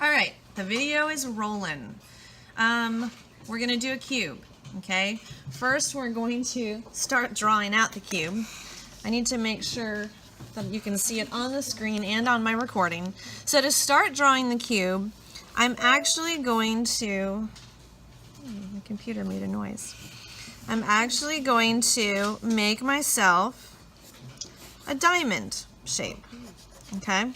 All right, the video is rolling. We're gonna do a cube, okay? First, we're going to start drawing out the cube. I need to make sure that you can see it on the screen and on my recording. So to start drawing the cube, I'm actually going to, the computer made a noise. I'm actually going to make myself a diamond shape, okay?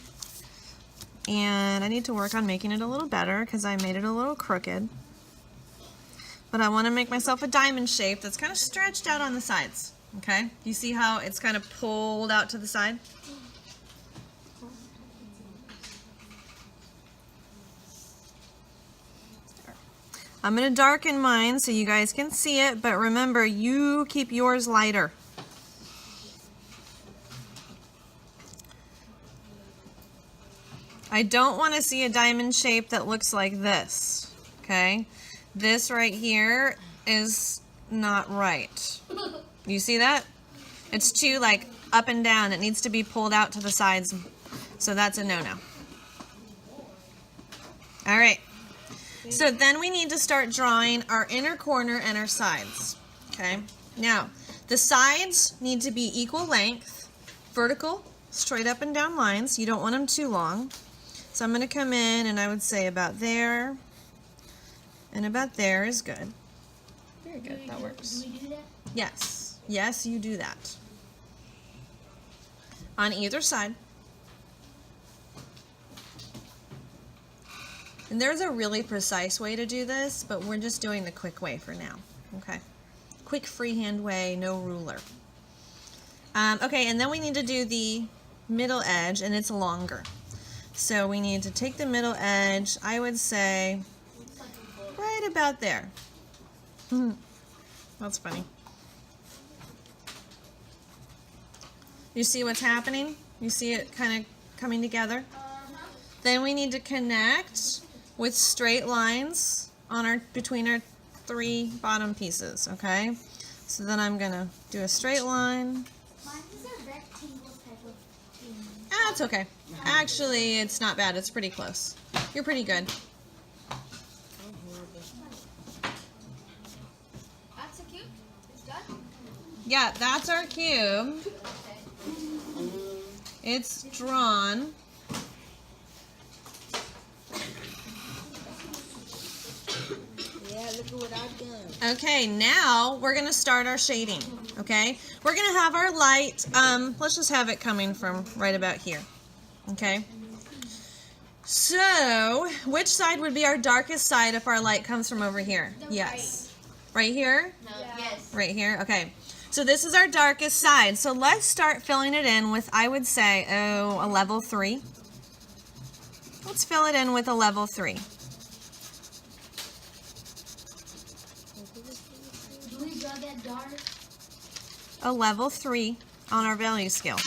And I need to work on making it a little better because I made it a little crooked. But I want to make myself a diamond shape that's kind of stretched out on the sides, okay? You see how it's kind of pulled out to the side? I'm going to darken mine so you guys can see it, but remember, you keep yours lighter. I don't want to see a diamond shape that looks like this, okay? This right here is not right. You see that? It's too like up and down. It needs to be pulled out to the sides, so that's a no-no. All right. So then we need to start drawing our inner corner and our sides, okay? Now, the sides need to be equal length, vertical, straight up and down lines. You don't want them too long. So I'm going to come in and I would say about there and about there is good. Very good, that works. Do we do that? Yes, yes, you do that. On either side. And there's a really precise way to do this, but we're just doing the quick way for now, okay? Quick freehand way, no ruler. Okay, and then we need to do the middle edge, and it's longer. So we need to take the middle edge, I would say, right about there. That's funny. You see what's happening? You see it kind of coming together? Then we need to connect with straight lines on between our three bottom pieces, okay? So then I'm gonna do a straight line. Mine is a rectangle type of thing. Ah, it's okay. Actually, it's not bad. It's pretty close. You're pretty good. That's a cube? It's done? Yeah, that's our cube. It's drawn. Yeah, look at what I've done. Okay, now we're gonna start our shading, okay? We're gonna have our light, let's just have it coming from right about here, okay? So, which side would be our darkest side if our light comes from over here? Yes. Right here? No. Yes. Right here, okay. So this is our darkest side. So let's start filling it in with, I would say, a level 3. Let's fill it in with a level 3. Do we draw that dark? A level 3 on our value scale.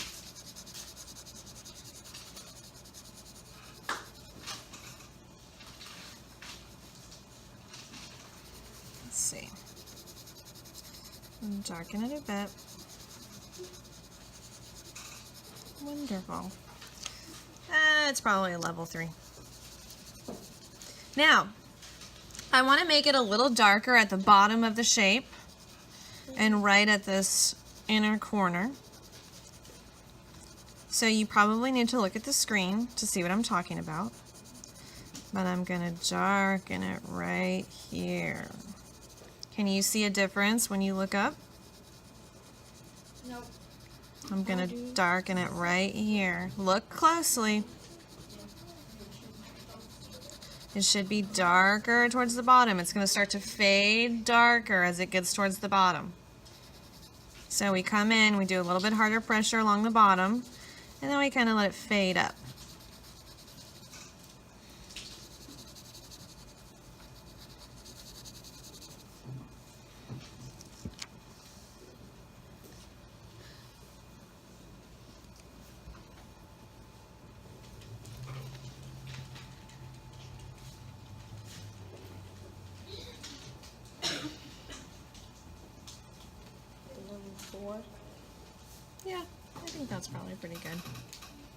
Let's see. Darken it a bit. Wonderful. It's probably a level 3. Now, I want to make it a little darker at the bottom of the shape and right at this inner corner. So you probably need to look at the screen to see what I'm talking about. But I'm going to darken it right here. Can you see a difference when you look up? Nope. I'm going to darken it right here. Look closely. It should be darker towards the bottom. It's going to start to fade darker as it gets towards the bottom. So we come in, we do a little bit harder pressure along the bottom, and then we kind of let it fade up. Level 4. Yeah, I think that's probably pretty good.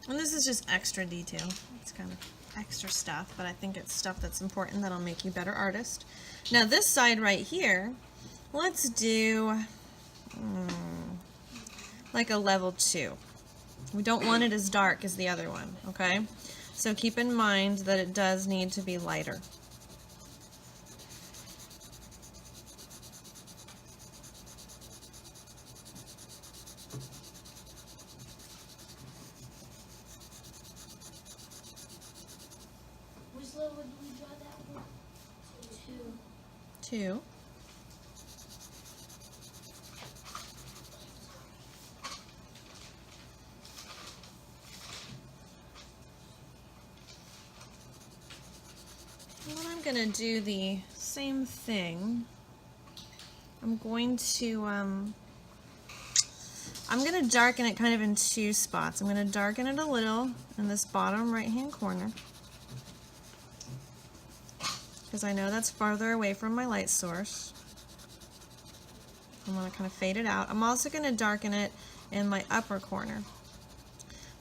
And this is just extra detail. It's kind of extra stuff, but I think it's stuff that's important that'll make you a better artist. Now this side right here, let's do like a level 2. We don't want it as dark as the other one, okay? So keep in mind that it does need to be lighter. Which level did we draw that for? 2. 2. Well, I'm going to do the same thing. I'm going to darken it kind of in 2 spots. I'm going to darken it a little in this bottom right-hand corner, because I know that's farther away from my light source. I'm going to kind of fade it out. I'm also going to darken it in my upper corner,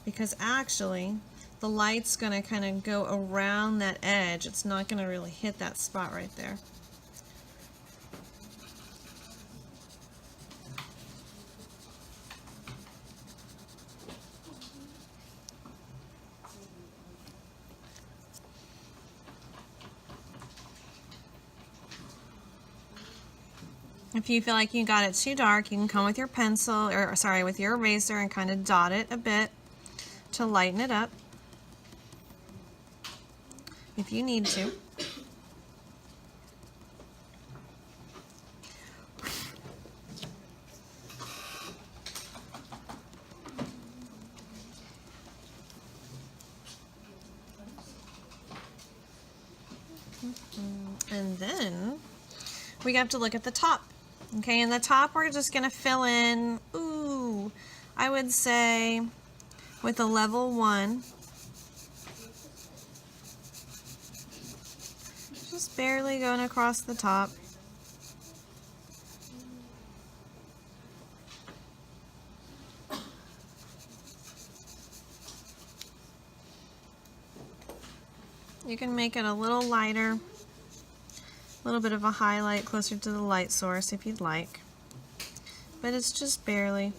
because actually the light's going to kind of go around that edge. It's not going to really hit that spot right there. If you feel like you got it too dark, you can come with your pencil, or sorry, with your eraser and kind of dot it a bit to lighten it up if you need to. And then we have to look at the top. Okay, in the top we're just going to fill in, I would say with a level 1. Just barely going across the top. You can make it a little lighter, a little bit of a highlight closer to the light source if you'd like, but it's just barely.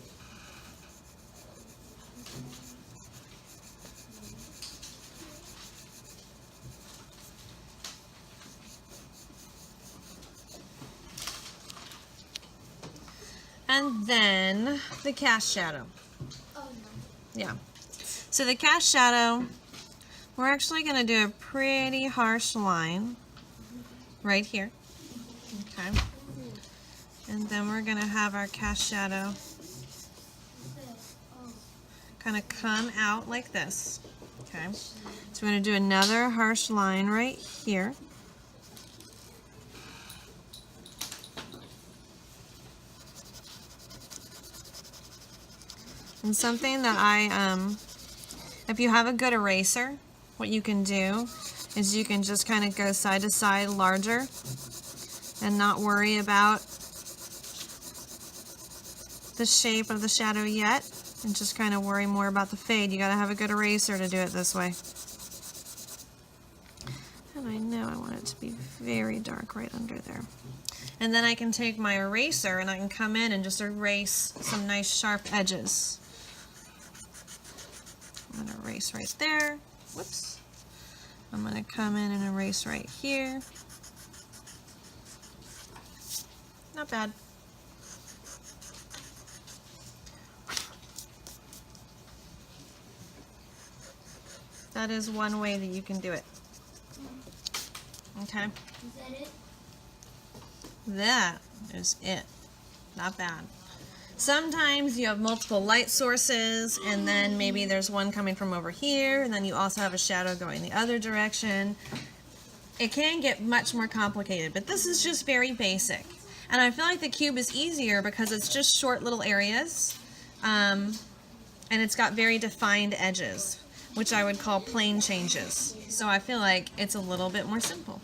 And then the cast shadow. Oh, no. Yeah. So the cast shadow, we're actually going to do a pretty harsh line right here. Okay. And then we're going to have our cast shadow kind of come out like this. Okay. So we're going to do another harsh line right here. And something that if you have a good eraser, what you can do is you can just kind of go side to side larger and not worry about the shape of the shadow yet, and just kind of worry more about the fade. You got to have a good eraser to do it this way. And I know I want it to be very dark right under there. And then I can take my eraser and I can come in and just erase some nice sharp edges. I'm going to erase right there. Whoops. I'm going to come in and erase right here. Not bad. That is one way that you can do it. Okay. Is that it? That is it. Not bad. Sometimes you have multiple light sources, and then maybe there's one coming from over here, and then you also have a shadow going the other direction. It can get much more complicated, but this is just very basic. And I feel like the cube is easier because it's just short little areas, and it's got very defined edges, which I would call plane changes. So I feel like it's a little bit more simple.